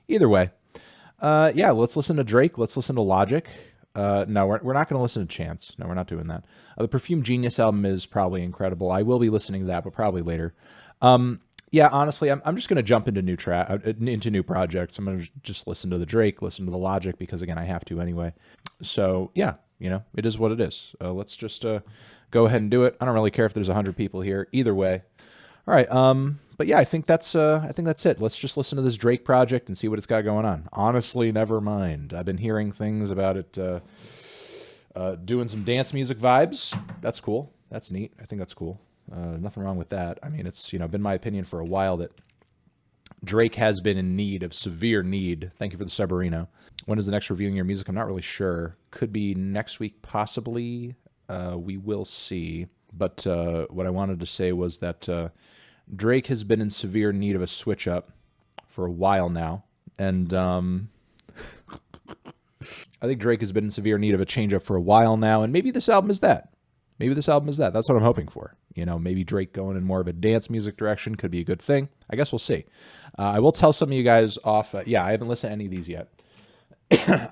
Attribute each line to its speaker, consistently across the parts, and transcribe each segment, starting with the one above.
Speaker 1: Either way, yeah, let's listen to Drake. Let's listen to Logic. No, we're not going to listen to Chance. No, we're not doing that. The Perfume Genius album is probably incredible. I will be listening to that, but probably later. Yeah, honestly, I'm just going to jump into into new projects. I'm going to just listen to the Drake, listen to the Logic, because again, I have to anyway. So yeah, you know, it is what it is. Let's just go ahead and do it. I don't really care if there's 100 people here. Either way. All right. But yeah, I think that's it. Let's just listen to this Drake project and see what it's got going on. Honestly, Nevermind. I've been hearing things about it doing some dance music vibes. That's cool. That's neat. I think that's cool. Nothing wrong with that. I mean, it's, you know, been my opinion for a while that Drake has been in need of severe need. Thank you for the Subarino. When is the next reviewing your music? I'm not really sure. Could be next week, possibly. We will see. But what I wanted to say was that Drake has been in severe need of a switch up for a while now. And I think Drake has been in severe need of a change up for a while now. And maybe this album is that. Maybe this album is that. That's what I'm hoping for. You know, maybe Drake going in more of a dance music direction could be a good thing. I guess we'll see. I will tell some of you guys off. Yeah, I haven't listened to any of these yet.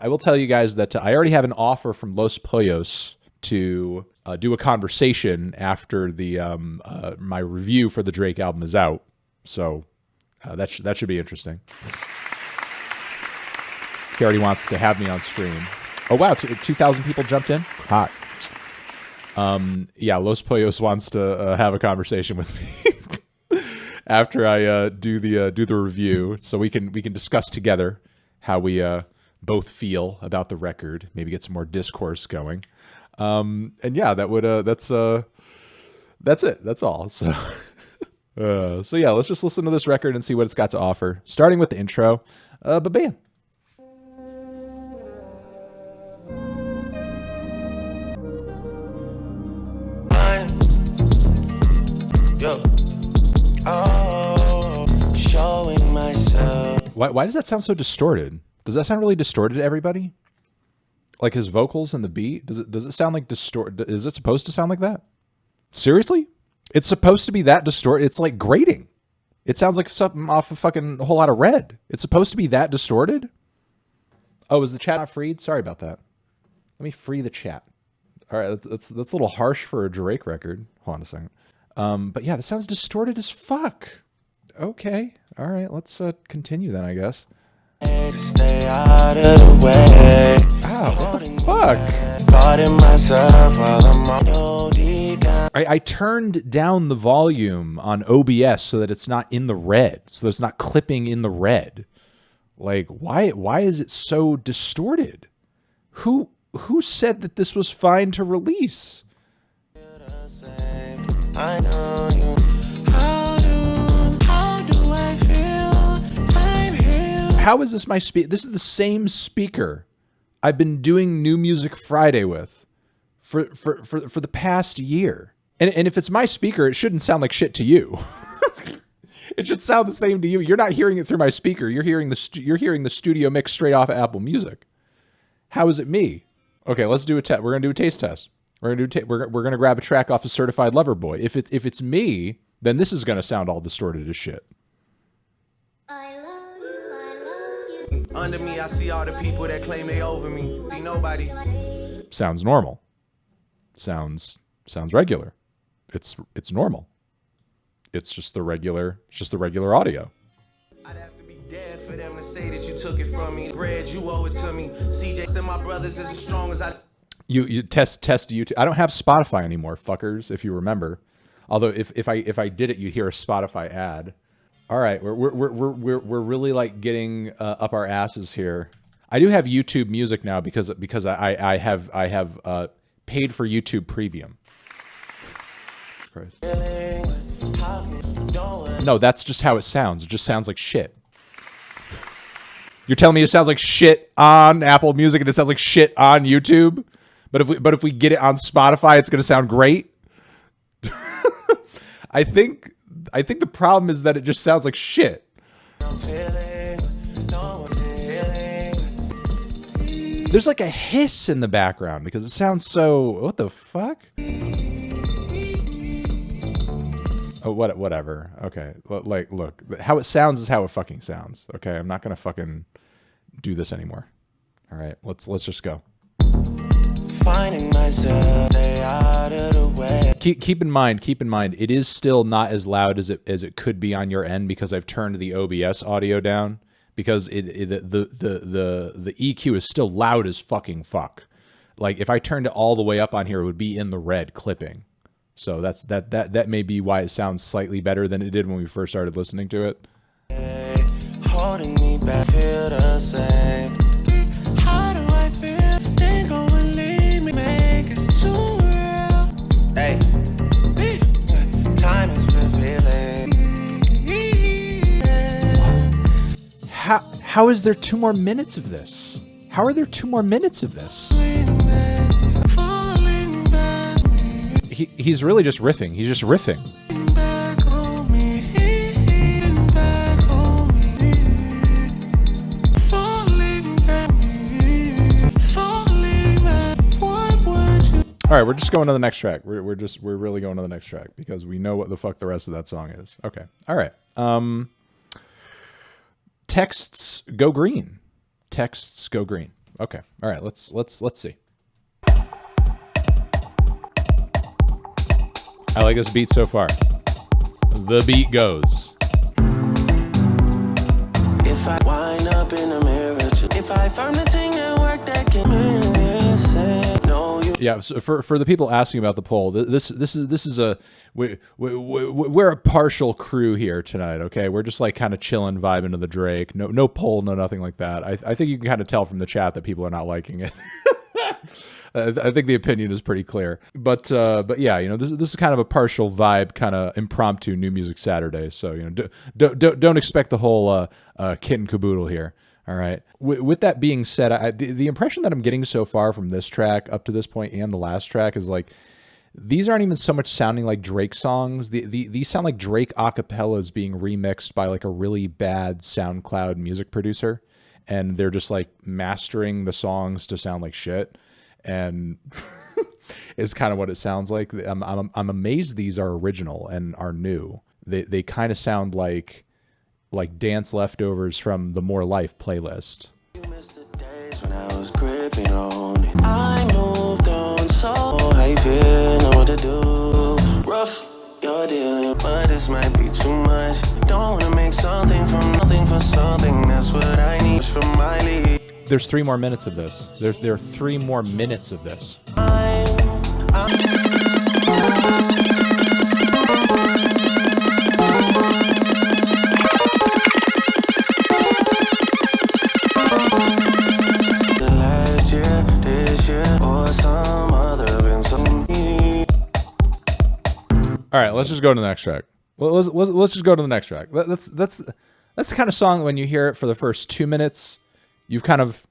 Speaker 1: I will tell you guys that I already have an offer from Los Pollos to do a conversation after the my review for the Drake album is out. So that should be interesting. He already wants to have me on stream. Oh wow, 2,000 people jumped in. Hot. Yeah, Los Pollos wants to have a conversation with me after I do the review, so we can discuss together how we both feel about the record. Maybe get some more discourse going. And yeah, that would that's it. That's all. So so yeah, let's just listen to this record and see what it's got to offer. Starting with the intro. But bam.
Speaker 2: Showing myself.
Speaker 1: Why does that sound so distorted? Does that sound really distorted to everybody? Like his vocals and the beat? Does it sound like distorted? Is it supposed to sound like that? Seriously? It's supposed to be that distorted? It's like grating. It sounds like something off a fucking Whole Lot of Red. It's supposed to be that distorted? Oh, is the chat not freed? Sorry about that. Let me free the chat. All right, that's a little harsh for a Drake record. Hold on a second. But yeah, this sounds distorted as fuck. Okay. All right, let's continue then, I guess.
Speaker 2: Stay out of the way.
Speaker 1: Ow, what the fuck? I turned down the volume on OBS so that it's not in the red, so that it's not clipping in the red. Like, why is it so distorted? Who said that this was fine to release?
Speaker 2: I know you. How do I feel? Time heals.
Speaker 1: How is this my speaker? This is the same speaker I've been doing New Music Friday with for the past year. And if it's my speaker, it shouldn't sound like shit to you. It should sound the same to you. You're not hearing it through my speaker. You're hearing the studio mix straight off of Apple Music. How is it me? Okay, let's do a test. We're gonna do a taste test. We're gonna grab a track off of Certified Lover Boy. If it's me, then this is gonna sound all distorted as shit.
Speaker 3: I love you.
Speaker 2: Under me, I see all the people that claim they over me. See nobody.
Speaker 1: Sounds normal. Sounds regular. It's normal. It's just the regular audio.
Speaker 2: I'd have to be dead for them to say that you took it from me. Bread, you owe it to me. CJ and my brothers is as strong as I.
Speaker 1: You test YouTube. I don't have Spotify anymore, fuckers. If you remember, although if I did it, you'd hear a Spotify ad. All right, we're really like getting up our asses here. I do have YouTube Music now because I have paid for YouTube Premium. Christ. No, that's just how it sounds. It just sounds like shit. You're telling me it sounds like shit on Apple Music and it sounds like shit on YouTube? But if we get it on Spotify, it's going to sound great. I think the problem is that it just sounds like shit. There's like a hiss in the background because it sounds so... What the fuck? Oh, whatever. Okay. Like, look, how it sounds is how it fucking sounds. Okay. I'm not going to fucking do this anymore. All right. Let's just go.
Speaker 2: Finding myself, stay out of the way.
Speaker 1: Keep in mind, it is still not as loud as it could be on your end because I've turned the OBS audio down because the EQ is still loud as fucking fuck. Like if I turned it all the way up on here, it would be in the red clipping. So that may be why it sounds slightly better than it did when we first started listening to it.
Speaker 2: Hey, holding me back, feel the same. How do I feel? They go and leave me, make it too real. Hey, time is revealing.
Speaker 1: How is there 2 more minutes of this? How are there 2 more minutes of this? He's really just riffing. He's just riffing. All right, we're just going to the next track. We're really going to the next track because we know what the fuck the rest of that song is. Okay. All right. Texts go green. Texts go green. Okay. All right. Let's see. I like this beat so far. The beat goes.
Speaker 2: If I wind up in the mirror, if I find the thing that work that can miss it, no, you.
Speaker 1: Yeah. So for the people asking about the poll, this is a we're a partial crew here tonight. Okay, we're just like kind of chilling, vibing to the Drake. No poll, no nothing like that. I think you can kind of tell from the chat that people are not liking it. I think the opinion is pretty clear, but yeah, you know, this is kind of a partial vibe, kind of impromptu New Music Saturday. So you know, don't expect the whole kit and caboodle here. All right. With that being said, the impression that I'm getting so far from this track up to this point and the last track is like these aren't even so much sounding like Drake songs. These sound like Drake acapellas being remixed by like a really bad SoundCloud music producer, and they're just like mastering the songs to sound like shit. And is kind of what it sounds like. I'm amazed these are original and are new. They kind of sound like dance leftovers from the More Life playlist.
Speaker 2: You missed the days when I was gripping on it. I moved on, so how you feel? Know what to do. Rough, you're dealing, but this might be too much. Don't wanna make something from nothing for something. That's what I need from my lead.
Speaker 1: There's 3 more minutes of this. There are 3 more minutes of this. All right, let's just go to the next track. Let's just go to the next track. That's the kind of song when you hear it for the first 2 minutes, you kind of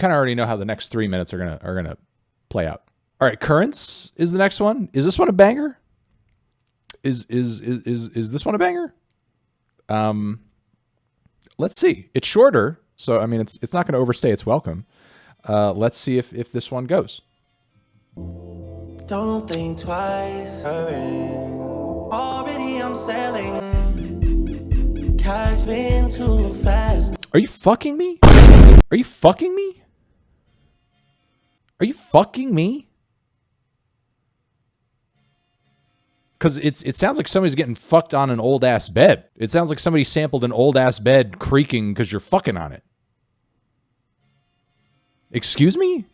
Speaker 1: already know how the next 3 minutes are gonna play out. All right, Currents is the next one. Is this one a banger? Is this one a banger? Let's see. It's shorter, so I mean it's not gonna overstay its welcome. Let's see if this one goes.
Speaker 2: Don't think twice. Already I'm selling. Catch been too fast.
Speaker 1: Are you fucking me? Are you fucking me? Are you fucking me? Because it sounds like somebody's getting fucked on an old ass bed. It sounds like somebody sampled an old ass bed creaking because you're fucking on it. Excuse me?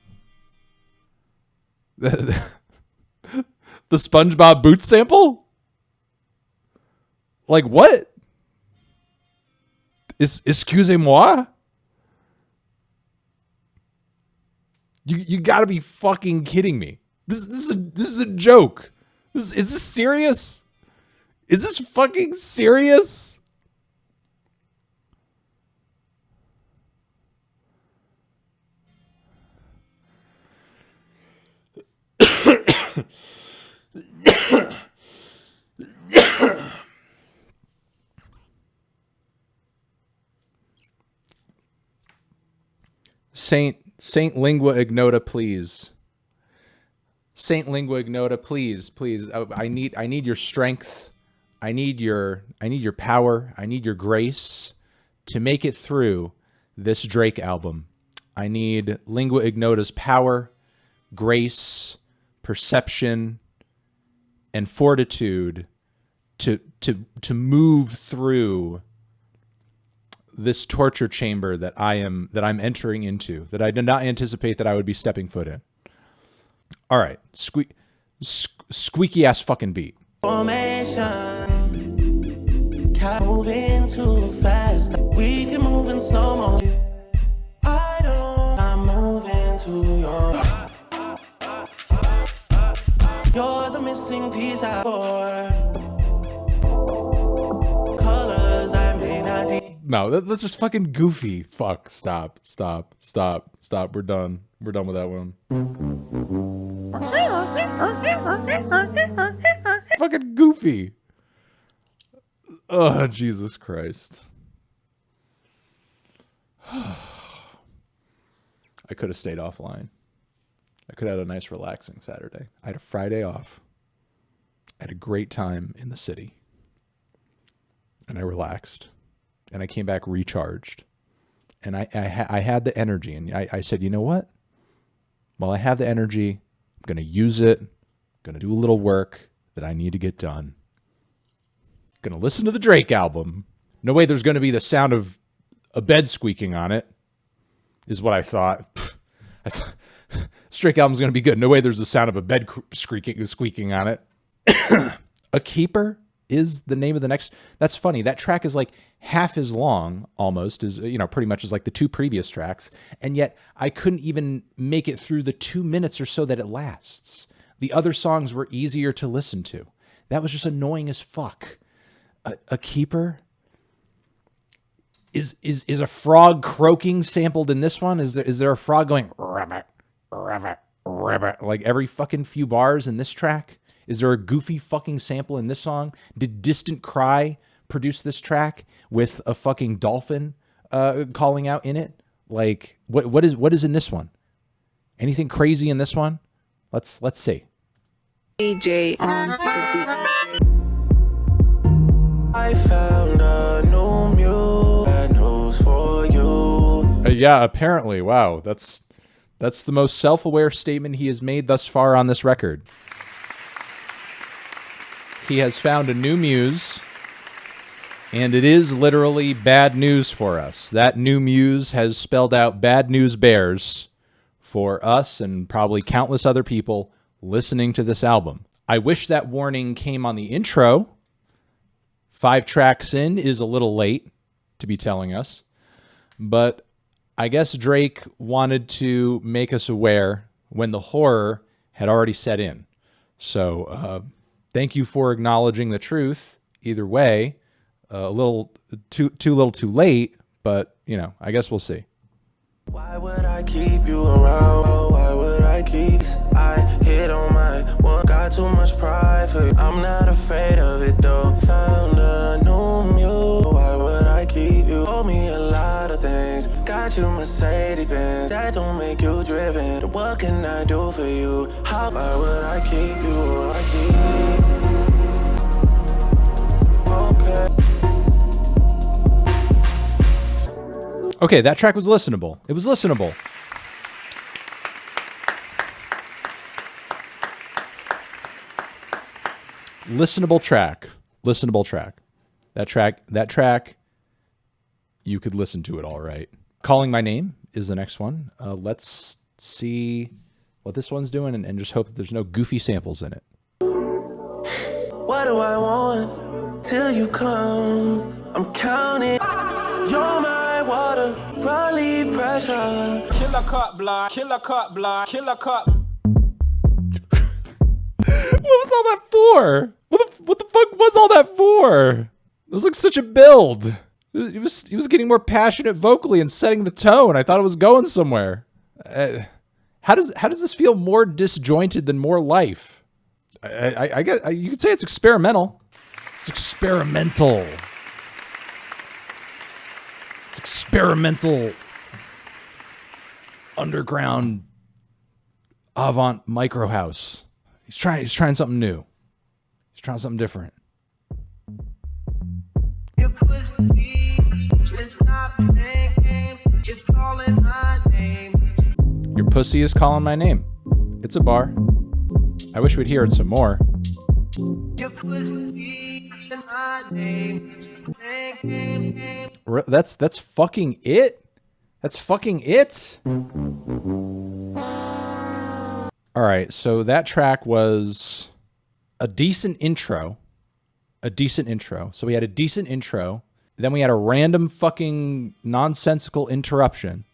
Speaker 1: The SpongeBob boot sample? Like what? Excusez-moi? You gotta be fucking kidding me. This is a joke. Is this serious? Is this fucking serious? Saint Lingua Ignota, please. Saint Lingua Ignota, please. I need your strength. I need your power. I need your grace to make it through this Drake album. I need Lingua Ignota's power, grace, perception, and fortitude to move through this torture chamber that I'm entering into, that I did not anticipate that I would be stepping foot in. All right, squeaky ass fucking beat.
Speaker 2: Formation. Can't move in too fast. We can move in slow motion. I'm moving to your. You're the missing piece I bore. Colors I may not need.
Speaker 1: No, that's just fucking goofy. Fuck. Stop. We're done. We're done with that one. Fucking goofy. Oh, Jesus Christ. I could have stayed offline. I could have had a nice relaxing Saturday. I had a Friday off. I had a great time in the city. And I relaxed. And I came back recharged. And I had the energy. And I said, you know what? While I have the energy, I'm going to use it. I'm going to do a little work that I need to get done. I'm going to listen to the Drake album. No way there's going to be the sound of a bed squeaking on it, is what I thought. This Drake album's going to be good. No way there's the sound of a bed squeaking on it. A Keeper is the name of the next. That's funny. That track is like half as long, almost, as, you know, pretty much as like the two previous tracks. And yet I couldn't even make it through the 2 minutes or so that it lasts. The other songs were easier to listen to. That was just annoying as fuck. A Keeper? Is a frog croaking sampled in this one? Is there a frog going rabbit, rabbit, rabbit, like every fucking few bars in this track? Is there a goofy fucking sample in this song? Did Distant Cry produce this track with a fucking dolphin calling out in it? Like what is in this one? Anything crazy in this one? Let's see.
Speaker 4: DJ on the beat.
Speaker 2: I found a new muse. Bad news for you.
Speaker 1: Yeah, apparently. Wow, that's the most self-aware statement he has made thus far on this record. He has found a new muse, and it is literally bad news for us. That new muse has spelled out bad news bears for us and probably countless other people listening to this album. I wish that warning came on the intro. 5 tracks in is a little late to be telling us, but I guess Drake wanted to make us aware when the horror had already set in. So thank you for acknowledging the truth. Either way, a little too late, but you know, I guess we'll see.
Speaker 2: Why would I keep you around? Why would I keep? I hit on my one, got too much pride for you. I'm not afraid of it though. Found a new muse. Why would I keep you? Told me a lot of things. Got you Mercedes Benz. That don't make you driven. What can I do for you? How why would I keep you? I keep. Okay.
Speaker 1: Okay, that track was listenable. It was listenable. Listenable track. That track, you could listen to it all right. Calling My Name is the next one. Let's see what this one's doing and just hope that there's no goofy samples in it.
Speaker 2: What do I want till you come? I'm counting. You're my water, relieve pressure.
Speaker 5: Killer cut block, killer cut block, killer cut.
Speaker 1: What was all that for? What the fuck was all that for? It was like such a build. He was getting more passionate vocally and setting the tone. I thought it was going somewhere. How does this feel more disjointed than More Life? I guess you could say it's experimental. It's experimental. It's experimental underground avant micro house. He's trying something new. He's trying something different. Your pussy is calling my name. It's a bar. I wish we'd hear it some more. That's fucking it. That's fucking it. All right, so that track was a decent intro. A decent intro. So we had a decent intro. Then we had a random fucking nonsensical interruption.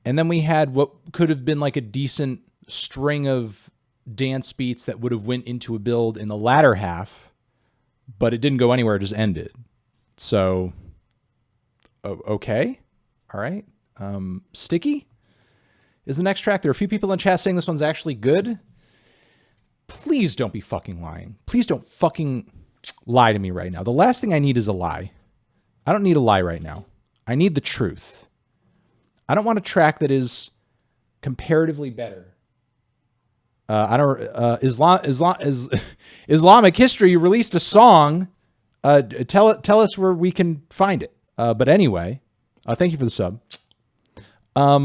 Speaker 1: And then we had what could have been like a decent string of dance beats that would have went into a build in the latter half, but it didn't go anywhere, it just ended. So, okay. All right. Sticky is the next track. There are a few people in chat saying this one's actually good. Please don't be fucking lying. Please don't fucking lie to me right now. The last thing I need is a lie. I don't need a lie right now. I need the truth. I don't want a track that is comparatively better. Islamic History released a song. Tell us where we can find it. But anyway, thank you for the sub. I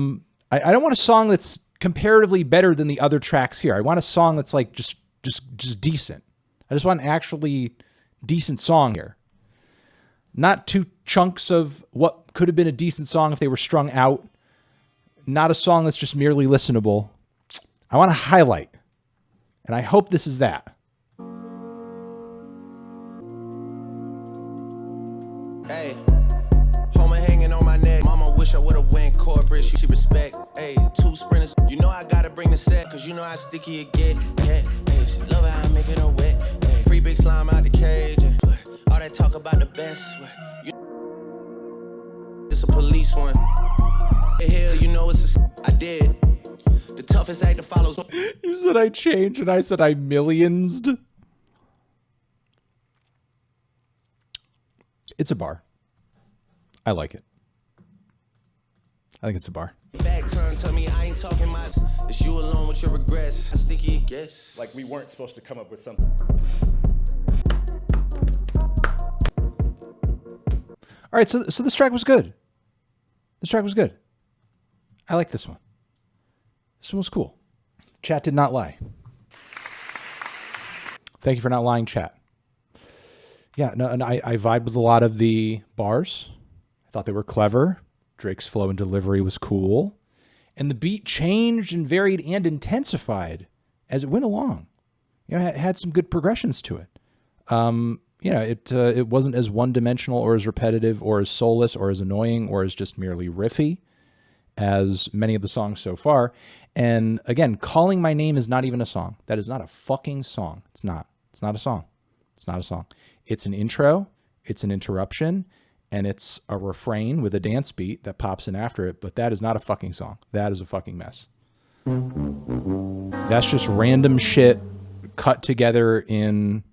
Speaker 1: don't want a song that's comparatively better than the other tracks here. I want a song that's like just decent. I just want an actually decent song here. Not two chunks of what could have been a decent song if they were strung out. Not a song that's just merely listenable. I want a highlight. And I hope this is that.
Speaker 2: Hey, Homer hanging on my neck. Mama wish I would've went corporate. She respect. Hey, 2 sprinters. You know I gotta bring the set, cause you know how sticky it get. Hey, she love how I make it a wet. Hey, free big slime out the cage. All that talk about the best. It's a police one. Hell, you know I did. The toughest act that follows.
Speaker 1: You said I changed and I said I millionsed. It's a bar. I like it. I think it's a bar.
Speaker 2: Back turn, tell me I ain't talking my. It's you alone with your regrets. How sticky it gets.
Speaker 6: Like we weren't supposed to come up with something.
Speaker 1: All right, so this track was good. This track was good. I like this one. This one was cool. Chat did not lie. Thank you for not lying, chat. Yeah, no, and I vibed with a lot of the bars. I thought they were clever. Drake's flow and delivery was cool. And the beat changed and varied and intensified as it went along. You know, it had some good progressions to it. You know, it wasn't as one-dimensional or as repetitive or as soulless or as annoying or as just merely riffy as many of the songs so far. And again, Calling My Name is not even a song. That is not a fucking song. It's not. It's not a song. It's not a song. It's an intro, it's an interruption, and it's a refrain with a dance beat that pops in after it, but that is not a fucking song. That is a fucking mess. That's just random shit cut together in,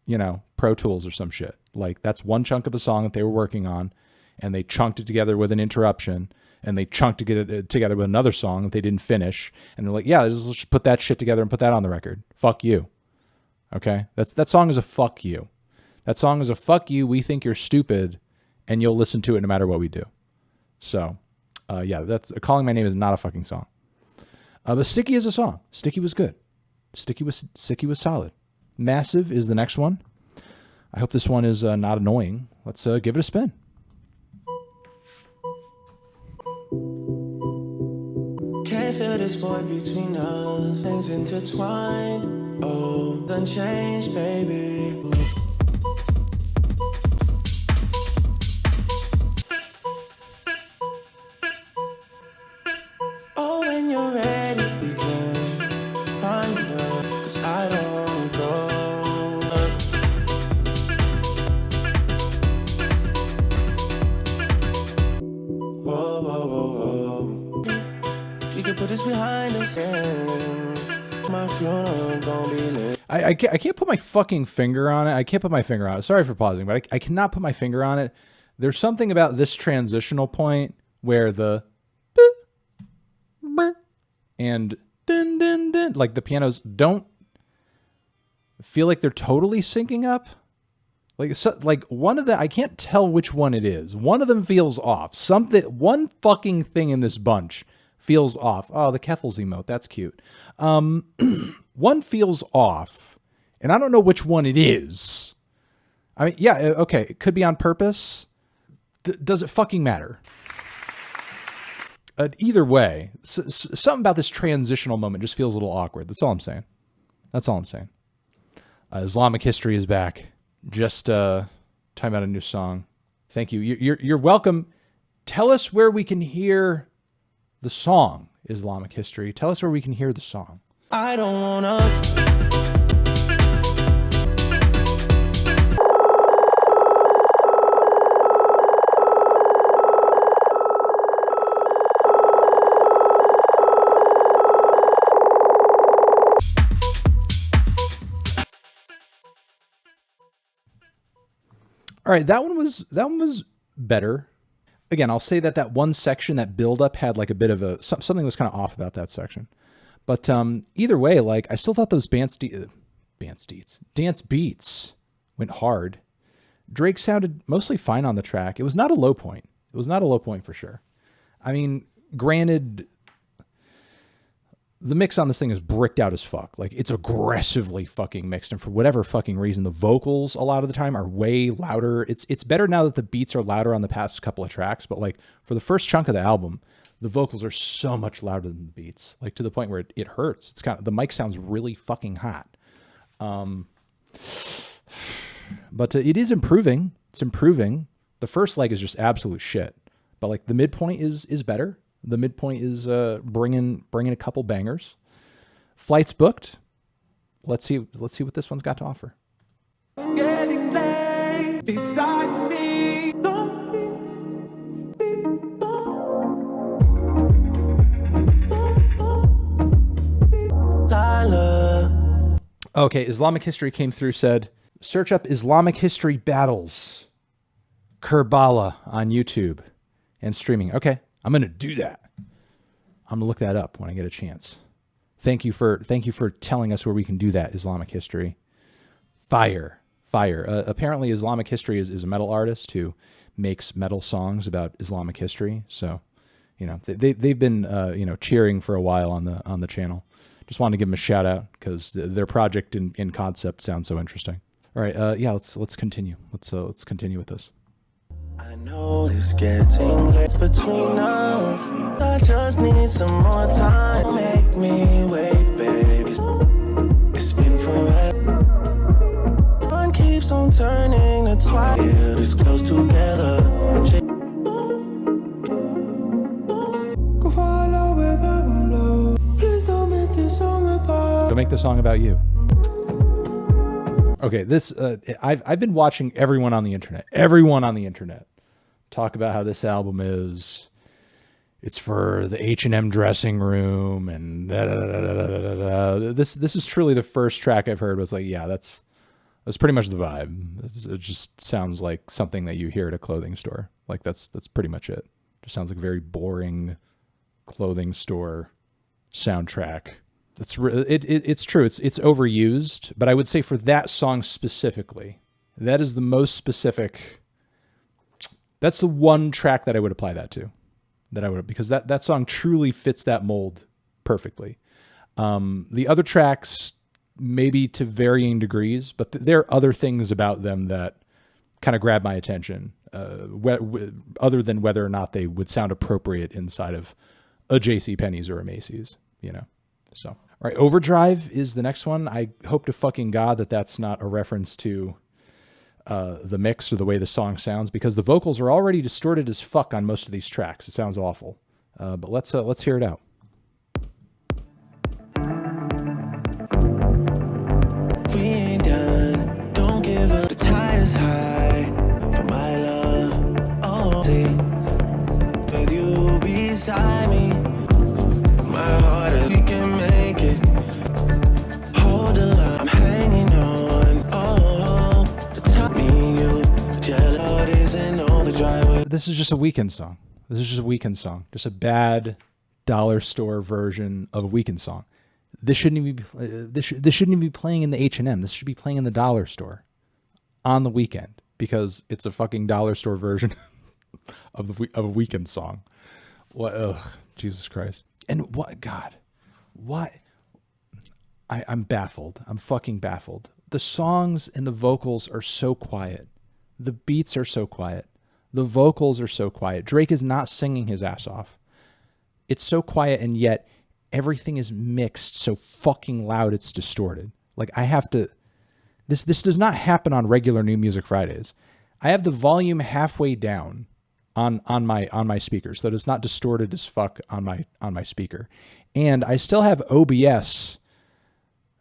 Speaker 1: you know, Pro Tools or some shit. Like, that's one chunk of a song that they were working on, and they chunked it together with an interruption, and they chunked it together with another song that they didn't finish, and they're like, yeah, let's just put that shit together and put that on the record. Fuck you. Okay? That song is a fuck you. That song is a fuck you, we think you're stupid, and you'll listen to it no matter what we do. So, yeah, that's Calling My Name is not a fucking song. But Sticky is a song. Sticky was good. Sticky was solid. Massive is the next one. I hope this one is not annoying. Let's give it a spin.
Speaker 2: Can't feel this void between us. Things intertwined. Oh, done changed, baby. Oh, when you're ready, we can find love. 'Cause I don't go. Whoa, whoa, whoa, whoa. We can put this behind us. My funeral gon' be lit.
Speaker 1: I can't put my fucking finger on it. I can't put my finger on it. Sorry for pausing, but I cannot put my finger on it. There's something about this transitional point where the and dun, dun, dun, like the pianos don't feel like they're totally syncing up. Like one of the, I can't tell which one it is. One of them feels off. One fucking thing in this bunch feels off. Oh, the Keffels emote. That's cute. One feels off, and I don't know which one it is. I mean, yeah, okay. It could be on purpose. Does it fucking matter? Either way, something about this transitional moment just feels a little awkward. That's all I'm saying. Islamic History is back. Just time out a new song. Thank you. You're welcome. Tell us where we can hear the song, Islamic History. Tell us where we can hear the song.
Speaker 2: I don't wanna.
Speaker 1: All right, that one was better. Again, I'll say that one section, that build up, had like a bit of something was kind of off about that section. But either way, like I still thought those dance beats went hard. Drake sounded mostly fine on the track. It was not a low point. It was not a low point for sure. I mean, granted, the mix on this thing is bricked out as fuck. Like, it's aggressively fucking mixed. And for whatever fucking reason, the vocals a lot of the time are way louder. It's better now that the beats are louder on the past couple of tracks. But like for the first chunk of the album, the vocals are so much louder than the beats, like to the point where it hurts. It's the mic sounds really fucking hot. But it is improving. It's improving. The first leg is just absolute shit. But like the midpoint is better. The midpoint is bringing a couple bangers. Flights booked. Let's see what this one's got to offer.
Speaker 5: Getting late beside me.
Speaker 1: Okay, Islamic History came through, said, search up Islamic History Battles Kerbala on YouTube and streaming. Okay, I'm going to do that. I'm going to look that up when I get a chance. Thank you for telling us where we can do that, Islamic History. Fire. Apparently Islamic History is a metal artist who makes metal songs about Islamic history. So, you know, they've been cheering for a while on the channel. Just wanted to give them a shout out because their project in concept sounds so interesting. All right, let's continue. Let's continue with this.
Speaker 2: I know it's getting late between us. I just need some more time. Make me wait, baby. It's been forever. One keeps on turning to twice. We're this close together. Go follow where the wind blows. Please don't make this song about.
Speaker 1: Don't make the song about you. Okay, this I've been watching everyone on the internet talk about how this album it's for the H&M dressing room and this is truly the first track I've heard was like, yeah, that's pretty much the vibe. It just sounds like something that you hear at a clothing store. Like that's pretty much it. Just sounds like a very boring clothing store soundtrack. It's true. It's overused, but I would say for that song specifically, that is the most specific. That's the one track that I would apply that to, because that song truly fits that mold perfectly. The other tracks, maybe to varying degrees, but there are other things about them that kind of grab my attention, other than whether or not they would sound appropriate inside of a JCPenney's or a Macy's, you know. So, all right, Overdrive is the next one. I hope to fucking God that's not a reference to the mix or the way the song sounds, because the vocals are already distorted as fuck on most of these tracks. It sounds awful. But let's hear it out.
Speaker 2: We ain't done. Don't give up. The tide is high for my love. Oh, see, with you beside me, my heart is. We can make it. Hold the line. I'm hanging on. Oh, the top me and you. Jealous is an overdrive.
Speaker 1: This is just a Weeknd song. Just a bad dollar store version of a Weeknd song. This shouldn't even be playing in the H&M. This should be playing in the dollar store. on the weekend because it's a fucking dollar store version of a weekend song. What? Ugh, Jesus Christ. And what? God, what? I'm baffled. I'm fucking baffled. The songs and the vocals are so quiet. The beats are so quiet. The vocals are so quiet. Drake is not singing his ass off. It's so quiet, and yet everything is mixed so fucking loud it's distorted. Like, I have to... This does not happen on regular New Music Fridays. I have the volume halfway down on my speaker, so that it's not distorted as fuck on my speaker. And I still have OBS,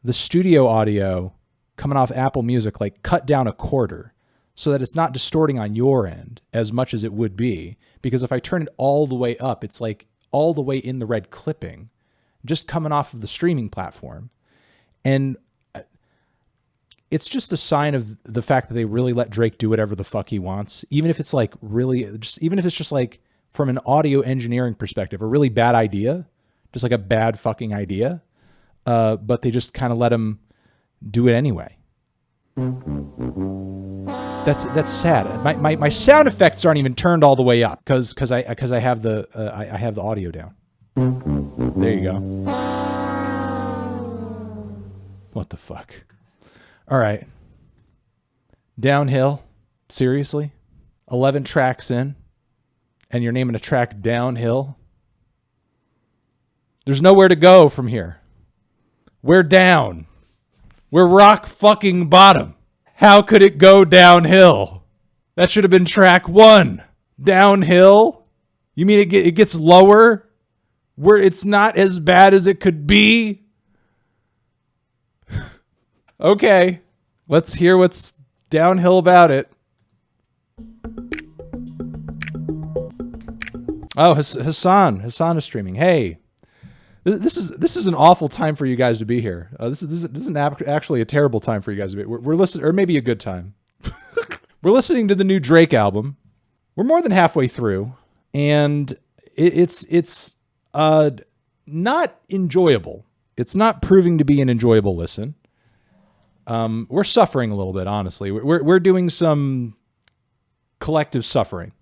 Speaker 1: the studio audio coming off Apple Music, like cut down a quarter so that it's not distorting on your end as much as it would be. Because if I turn it all the way up, it's like all the way in the red clipping, just coming off of the streaming platform. And it's just a sign of the fact that they really let Drake do whatever the fuck he wants. Even if it's like even if it's just like from an audio engineering perspective, a really bad idea, just like a bad fucking idea. But they just kind of let him do it anyway. That's sad. My sound effects aren't even turned all the way up because I have the audio down. There you go. What the fuck? All right. Downhill. Seriously? 11 tracks in, and you're naming a track Downhill? There's nowhere to go from here. We're down. We're rock fucking bottom. How could it go downhill? That should have been track 1. Downhill? You mean it gets lower? Where it's not as bad as it could be? Okay, let's hear what's downhill about it. Oh, Hassan is streaming. Hey, this is an awful time for you guys to be here. This isn't actually a terrible time for you guys to be. We're listening, or maybe a good time. We're listening to the new Drake album. We're more than halfway through, and it's not enjoyable. It's not proving to be an enjoyable listen. We're suffering a little bit, honestly. We're doing some collective suffering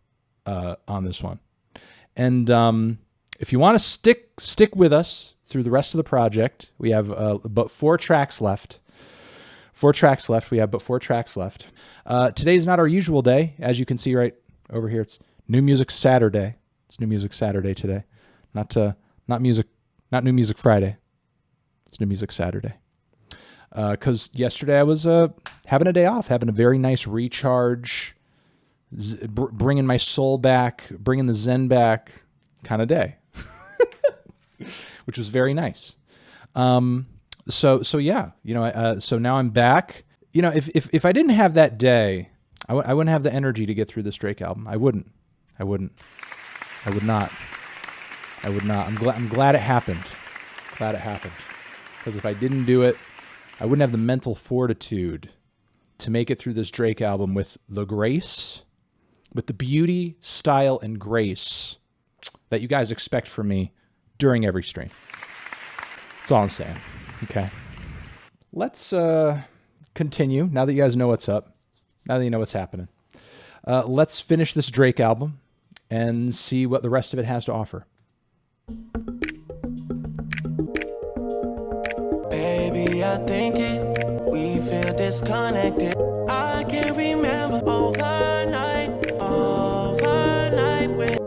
Speaker 1: on this one. And if you want to stick with us through the rest of the project, we have about 4 tracks left. 4 tracks left. We have but 4 tracks left. Today's not our usual day. As you can see right over here, it's New Music Saturday. It's New Music Saturday today. Not New Music Friday. It's New Music Saturday. Because yesterday I was having a day off, having a very nice recharge, bringing my soul back, bringing the zen back kind of day, which was very nice. So yeah, so now I'm back. If I didn't have that day, I wouldn't have the energy to get through this Drake album. I would not. I'm glad it happened. Because if I didn't do it, I wouldn't have the mental fortitude to make it through this Drake album with the grace, with the beauty, style, and grace that you guys expect from me during every stream. That's all I'm saying. Okay. Let's continue. Now that you guys know what's up, now that you know what's happening, let's finish this Drake album and see what the rest of it has to offer.
Speaker 2: Baby, I think we feel disconnected. I can't remember overnight with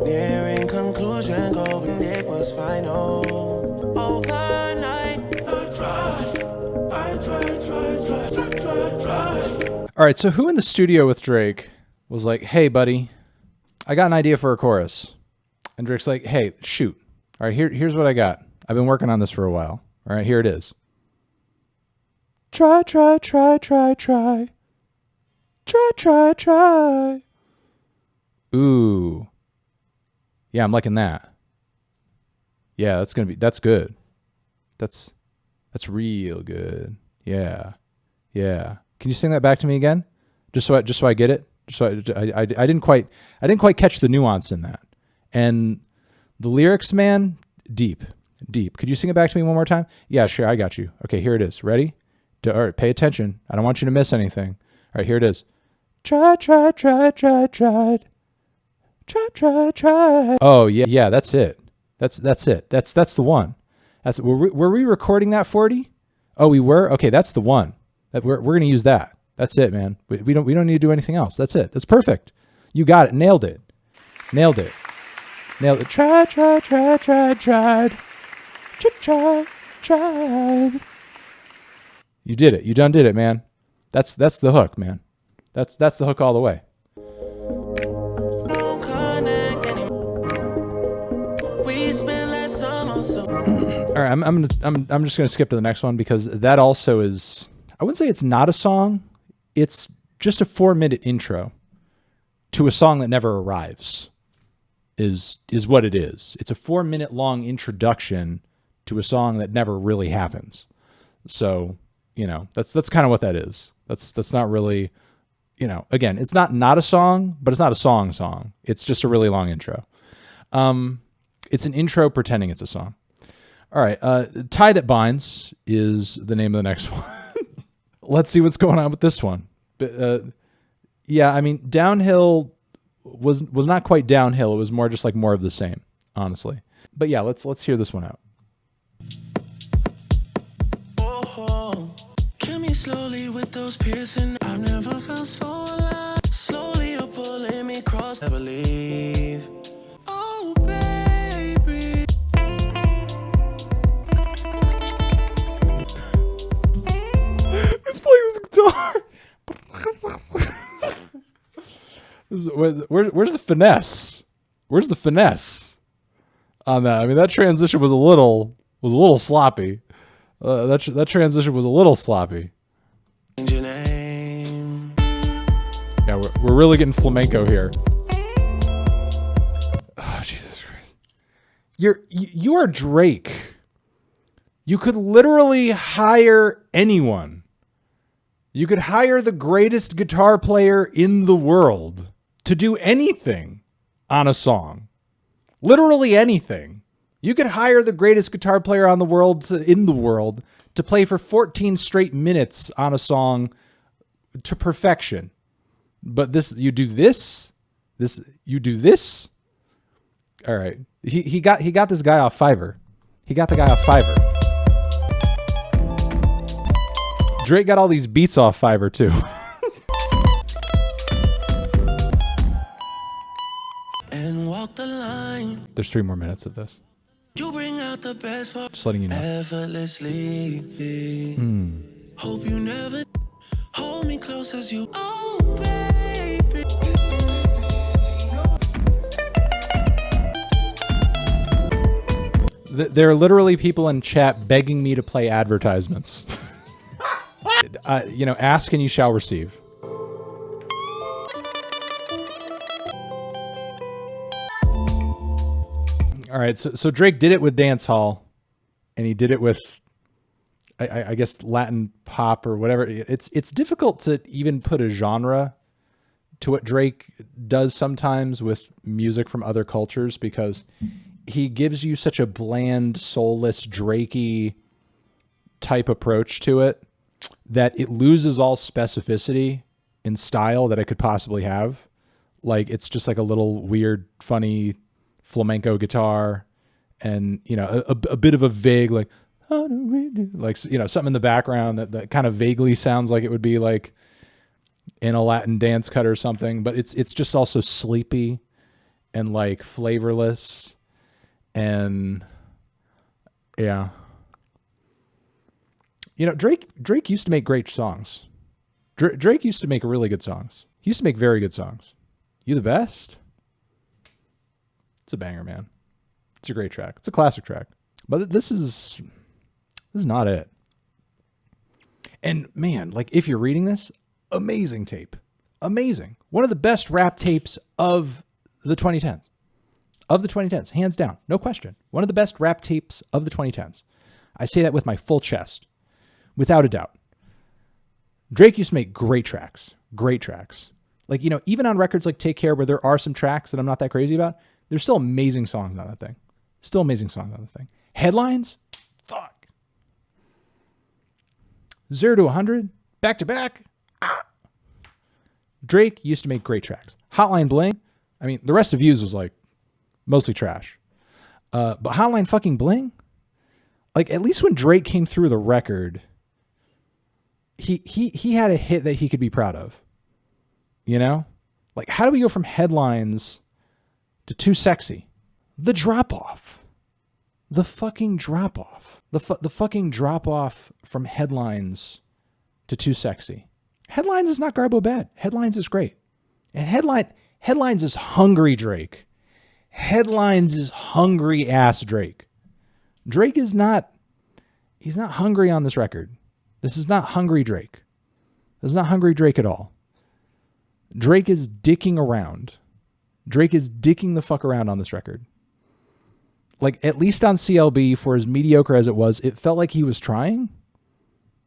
Speaker 2: nearing conclusion, going it was final. Overnight, I tried.
Speaker 1: All right, so who in the studio with Drake was like, "Hey, buddy, I got an idea for a chorus," and Drake's like, "Hey, shoot! All right, here's what I got. I've been working on this for a while. All right, here it is. Try. Ooh. Yeah, I'm liking that. Yeah, that's good. That's real good. Yeah. Can you sing that back to me again? Just so I get it. I didn't quite catch the nuance in that. And the lyrics, man, deep. Could you sing it back to me one more time? Yeah, sure, I got you. Okay, here it is. Ready? All right, pay attention. I don't want you to miss anything. All right, here it is. Tried. Oh yeah, that's it. That's it. That's the one. Were we recording that 40? Oh, we were. Okay, that's the one. We're gonna use that. That's it, man. We don't need to do anything else. That's it. That's perfect. You got it. Nailed it. Tried. You did it. You done did it, man. That's the hook, man. That's the hook all the way. All right, I'm just gonna skip to the next one because that also is. I wouldn't say it's not a song. It's just a 4-minute intro to a song that never arrives. Is what it is. It's a 4-minute long introduction to a song that never really happens. So that's kind of what that is. That's not really, again, it's not a song, but it's not a song. It's just a really long intro. It's an intro pretending it's a song. All right. Tie That Binds is the name of the next one. Let's see what's going on with this one. Yeah, I mean, Downhill was not quite downhill. It was more just like more of the same, honestly. But yeah, let's hear this one out.
Speaker 2: Kill me slowly with those piercing. I've never felt so alive. Slowly you're pulling me across. Never leave. Oh baby.
Speaker 1: Who's playing this guitar? Where's the finesse? Where's the finesse on that? I mean, that transition was a little sloppy. That transition was a little sloppy. Yeah, we're really getting flamenco here. Oh, Jesus Christ! You are Drake. You could literally hire anyone. You could hire the greatest guitar player in the world to do anything on a song. Literally anything. You could hire the greatest guitar player in the world to play for 14 straight minutes on a song to perfection. But you do this. All right. He got this guy off Fiverr. He got the guy off Fiverr. Drake got all these beats off Fiverr too.
Speaker 2: And walk the line.
Speaker 1: There's 3 more minutes of this.
Speaker 2: You bring out the best part.
Speaker 1: Just letting you know.
Speaker 2: Effortlessly. Hope you never hold me close as you. Oh, baby.
Speaker 1: There are literally people in chat begging me to play advertisements. Ask and you shall receive. All right, so Drake did it with dancehall, and he did it with, I guess, Latin pop or whatever. It's difficult to even put a genre to what Drake does sometimes with music from other cultures because he gives you such a bland, soulless, Drakey type approach to it that it loses all specificity in style that it could possibly have. Like, it's just like a little weird, funny flamenco guitar and, a bit of a vague, like, how do we do? Like, something in the background that kind of vaguely sounds like it would be like in a Latin dance cut or something, but it's just also sleepy and like flavorless and yeah. Drake used to make great songs. Drake used to make really good songs. He used to make very good songs. You the best? It's a banger, man. It's a great track. It's a classic track. But this is not it. And man, like if you're reading this, amazing tape. Amazing. One of the best rap tapes of the 2010s. Of the 2010s, hands down. No question. One of the best rap tapes of the 2010s. I say that with my full chest. Without a doubt. Drake used to make great tracks. Great tracks. Like, even on records like Take Care, where there are some tracks that I'm not that crazy about, there's still amazing songs on that thing. Still amazing songs on the thing. Headlines? Fuck. 0 to 100, back to back. Drake used to make great tracks. Hotline Bling, I mean, the rest of Views was like mostly trash. But Hotline fucking Bling, like at least when Drake came through the record, he had a hit that he could be proud of. You know? Like, how do we go from Headlines to Too Sexy? The drop-off. The fucking drop-off. The fucking drop-off from Headlines to Too Sexy. Headlines is not Garbo bad. Headlines is great. And Headlines is hungry Drake. Headlines is hungry-ass Drake. Drake is not... He's not hungry on this record. This is not hungry Drake. This is not hungry Drake at all. Drake is dicking around. Drake is dicking the fuck around on this record. Like, at least on CLB, for as mediocre as it was, it felt like he was trying.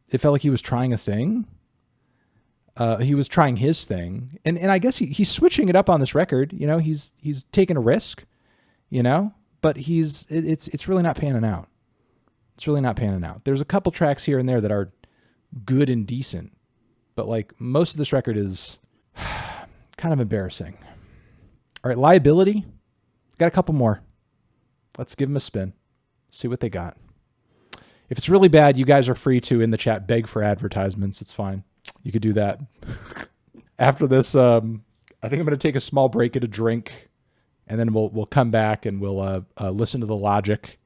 Speaker 1: It felt like he was trying a thing. He was trying his thing. And I guess he's switching it up on this record. You know, he's taking a risk, you know, but it's really not panning out. It's really not panning out. There's a couple tracks here and there that are good and decent, but like most of this record is kind of embarrassing. All right, Liability. Got a couple more. Let's give them a spin. See what they got. If it's really bad, you guys are free to, in the chat, beg for advertisements. It's fine. You could do that. After this, I think I'm going to take a small break, get a drink, and then we'll come back and we'll listen to the Logic.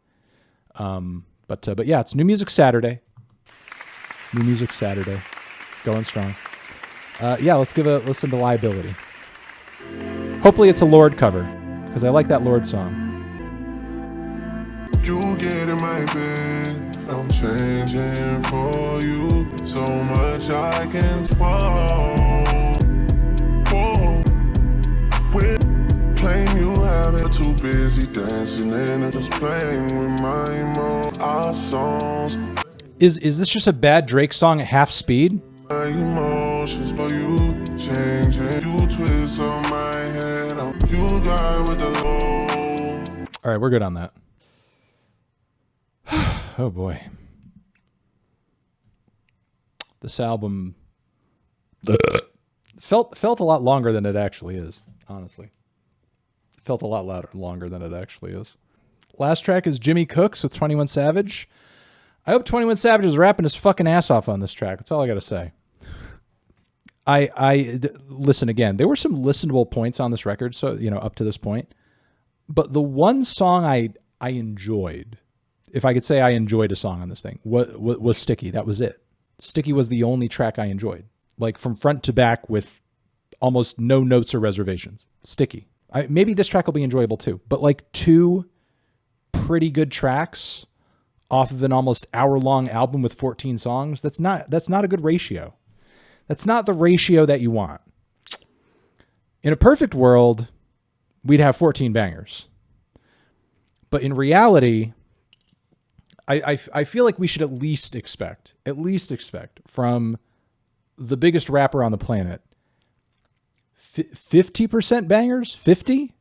Speaker 1: But yeah, it's New Music Saturday. New Music Saturday. Going strong. Yeah, let's give a listen to Liability. Hopefully it's a Lord cover, because I like that Lord song.
Speaker 7: You get in my bed, I'm changing for you. So much I can swallow. Claim you have it, too busy dancing and just playing with my emotions. Our songs.
Speaker 1: Is this just a bad Drake song at half speed?
Speaker 7: My emotions, but you changing. You twist on my head. You got with the low.
Speaker 1: All right, we're good on that. Oh boy. This album felt a lot longer than it actually is, honestly. It felt a lot longer than it actually is. Last track is Jimmy Cooks with 21 Savage. I hope 21 Savage is rapping his fucking ass off on this track. That's all I got to say. Listen again. There were some listenable points on this record, so you know, up to this point. But the one song I enjoyed, if I could say I enjoyed a song on this thing, was Sticky. That was it. Sticky was the only track I enjoyed, like from front to back with almost no notes or reservations. Sticky. Maybe this track will be enjoyable too, but like two pretty good tracks off of an almost hour-long album with 14 songs, that's not a good ratio. That's not the ratio that you want. In a perfect world, we'd have 14 bangers. But in reality, I feel like we should at least expect from the biggest rapper on the planet, 50% bangers, 50,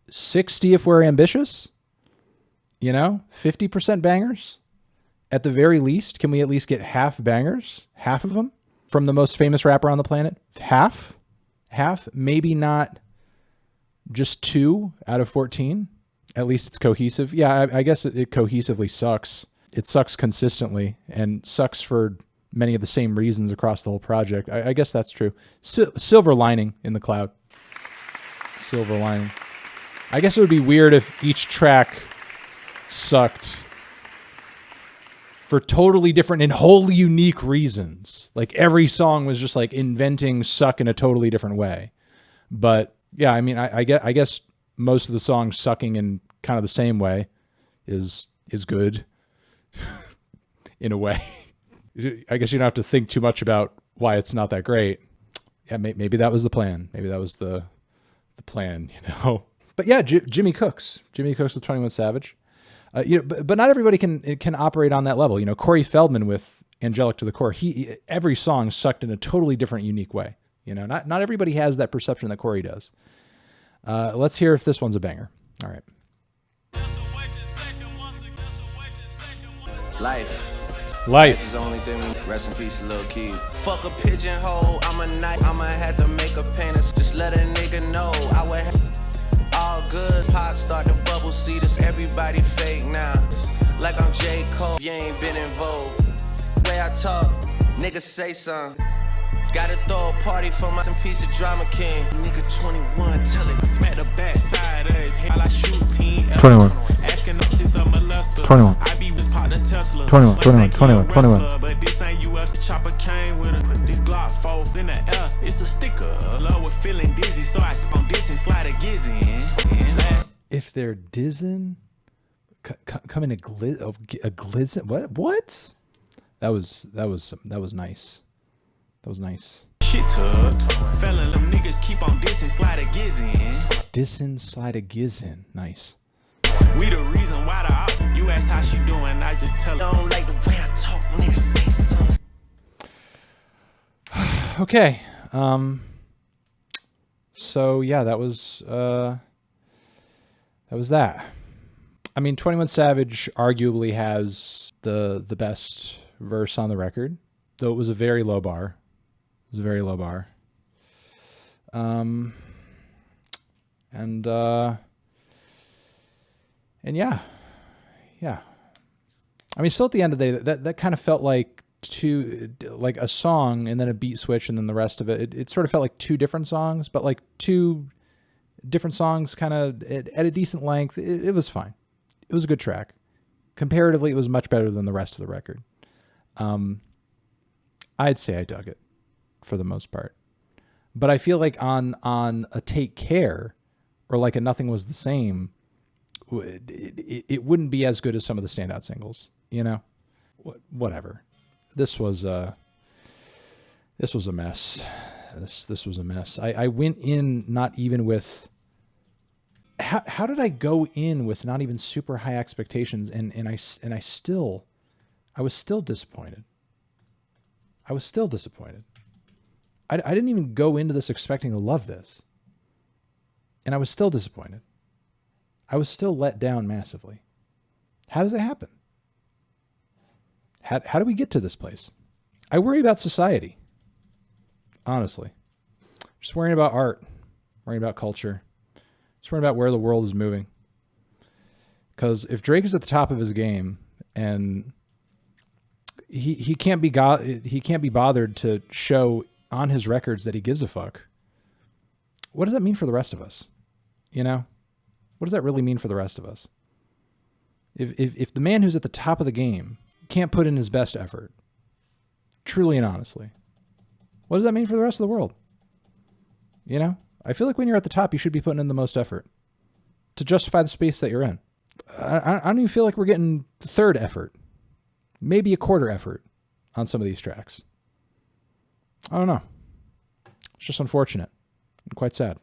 Speaker 1: 60 if we're ambitious, you know, 50% bangers at the very least. Can we at least get half bangers, half of them from the most famous rapper on the planet? Half, maybe not just 2 out of 14. At least it's cohesive. Yeah, I guess it cohesively sucks. It sucks consistently and sucks for many of the same reasons across the whole project. I guess that's true. Silver lining in the cloud. Silver lining. I guess it would be weird if each track sucked for totally different and wholly unique reasons. Like every song was just like inventing suck in a totally different way. But yeah, I mean, I guess most of the songs sucking in kind of the same way is good in a way. I guess you don't have to think too much about why it's not that great. Yeah, maybe that was the plan. Maybe that was the plan, you know. But yeah, Jimmy Cooks with 21 Savage. You know, but not everybody can operate on that level. You know, Corey Feldman with Angelic to the Core. Every song sucked in a totally different, unique way. You know, not everybody has that perception that Corey does. Let's hear if this one's a banger. All right.
Speaker 8: Life.
Speaker 1: Life.
Speaker 2: is the only thing we rest in peace, Lil Key. Fuck a pigeonhole, I'm a knight. I'ma have to make a penis. Just let a nigga know I would have all good. Pot start to bubble, see this everybody fake now. Like I'm J. Cole, you ain't been in vogue. Way I talk, niggas say something. Gotta throw a party for my piece of drama king. Nigga 21, tell it.
Speaker 8: Smack the backside of his head while I shoot team.
Speaker 9: 21.
Speaker 8: Asking up since I'm a luster.
Speaker 9: 21.
Speaker 8: I be with part of Tesla.
Speaker 9: 21,
Speaker 8: Must
Speaker 9: 21,
Speaker 8: think he a
Speaker 9: 21, 21.
Speaker 8: wrestler, but this ain't UFC. Chopper came with a put this Glock 4 in the air. It's a sticker. Love with feeling dizzy, so I spawn this and slide a giz in.
Speaker 1: If they're dizzing, come in a glizzin. What? That was nice. That was nice.
Speaker 8: Shit tub. Felon, them niggas keep on dissing, slide a giz in.
Speaker 1: Dissin, slide a giz in. Nice.
Speaker 8: We the reason why the op. You ask how she doing, I just tell her.
Speaker 2: Don't like the way I talk, niggas say something.
Speaker 1: Okay. So yeah, that was that. I mean, 21 Savage arguably has the best verse on the record, though it was a very low bar. It was a very low bar. And yeah. I mean, still at the end of the day, that kind of felt like like a song and then a beat switch and then the rest of it. It sort of felt like two different songs, but like two different songs kind of at a decent length. It was fine. It was a good track. Comparatively, it was much better than the rest of the record. I'd say I dug it for the most part. But I feel like on a Take Care or like a Nothing Was the Same, it wouldn't be as good as some of the standout singles, you know? Whatever. This was a mess. This was a mess. I went in not even with... How did I go in with not even super high expectations and I was still disappointed. I was still disappointed. I didn't even go into this expecting to love this. And I was still disappointed. I was still let down massively. How does it happen? How do we get to this place? I worry about society. Honestly. Just worrying about art. Worrying about culture. Just worrying about where the world is moving. Because if Drake is at the top of his game and he can't be bothered to show on his records that he gives a fuck, what does that mean for the rest of us? You know? What does that really mean for the rest of us? If the man who's at the top of the game can't put in his best effort, truly and honestly, what does that mean for the rest of the world? You know? I feel like when you're at the top, you should be putting in the most effort to justify the space that you're in. I don't even feel like we're getting the third effort, maybe a quarter effort on some of these tracks. I don't know. It's just unfortunate and quite sad.